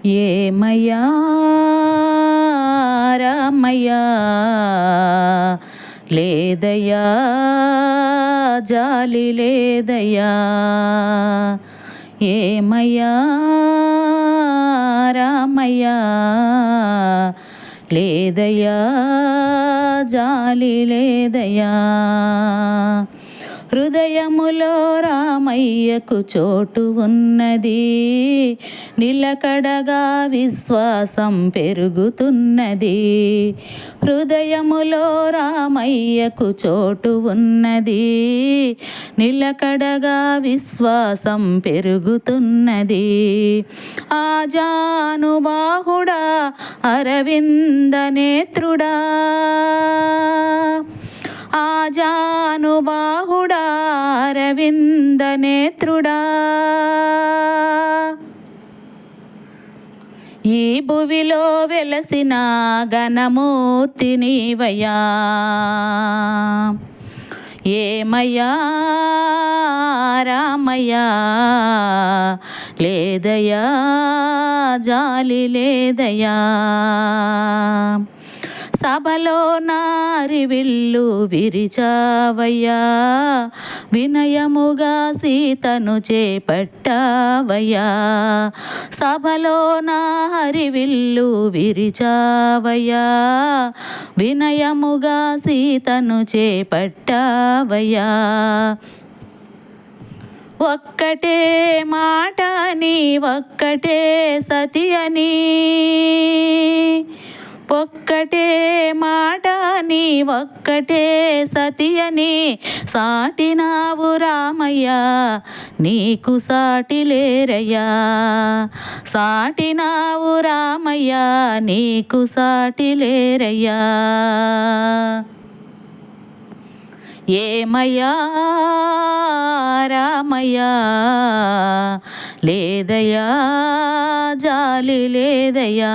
ఏమయ్యా రామయ్యా లేదయ్యా జాలి లేదయ్యా. ఏమయ్యా రామయ్యా లేదయ్యా జాలి లేదయ్యా. హృదయములో రామయ్యకు చోటు ఉన్నది, నిలకడగా విశ్వాసం పెరుగుతున్నది. హృదయములో రామయ్యకు చోటు ఉన్నది, నిలకడగా విశ్వాసం పెరుగుతున్నది. ఆజానుబాహుడా అరవింద నేత్రుడా, ఆజానుబాహుడా అరవింద నేత్రుడా, ఈ భువిలో వెలసిన ఘనమూర్తి నీవయ్యా. ఏమయ్యా రామయ్యా లేదయ్యా జాలి లేదయ్యా. సభలో నారి విల్లు విరిచావయ్యా, వినయముగా సీతను చేపట్టావయ్యా. సభలో నారి విల్లు విరిచావయ్యా, వినయముగా సీతను చేపట్టావయ్యా. ఒక్కటే మాట అని ఒక్కటే సతి అని, ఒక్కటే మాట అని ఒక్కటే సతి అని సాటినావు రామయ్యా, నీకు సాటి లేరయ్యా. సాటినావు రామయ్యా, నీకు సాటి లేరయ్యా. ఏమయ్యా రామయ్యా లేదయ్యా జాలి లేదయ్యా.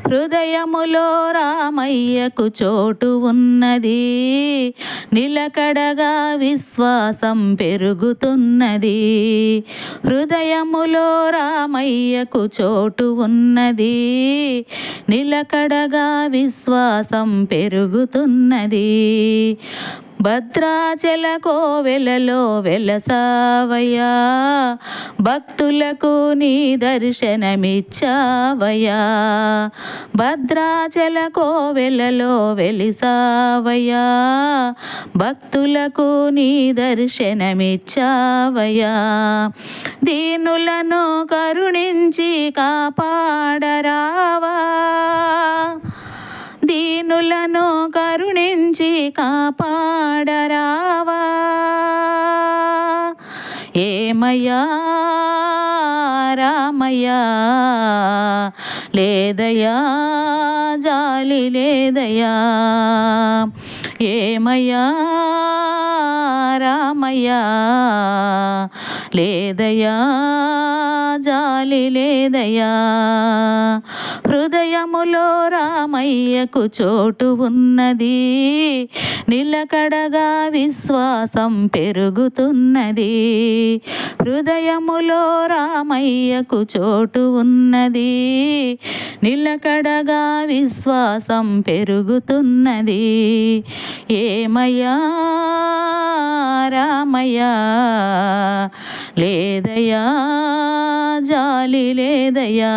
హృదయములో రామయ్యకు చోటు ఉన్నది, నిలకడగా విశ్వాసం పెరుగుతున్నది. హృదయములో రామయ్యకు చోటు ఉన్నది, నిలకడగా విశ్వాసం పెరుగుతున్నది. భద్రాచల కోవెలలో వెలసావయ్యా, భక్తులకు నీ దర్శనమిచ్చావయ్యా. భద్రాచల కోవెలలో వెలిసావయ్యా, భక్తులకు నీ దర్శనమిచ్చావయ్యా. దీనులను కరుణించి కాపాడరావా, దీనులను కరుణించి కాపాడరావా. ఏమయ్యా రామయ్యా లేదయ్యా జాలి లేదయ్యా. ఏమయ్యా రామయ్యా లేదయ్యా జాలి లేదయ్యా. హృదయములో రామయ్యకు చోటు ఉన్నది, నిలకడగా విశ్వాసం పెరుగుతున్నది. హృదయములో రామయ్యకు చోటు ఉన్నది, నిలకడగా విశ్వాసం పెరుగుతున్నది. ఏమయ్యా రామయ్యా లేదయ్యా జాలి లేదయ్యా.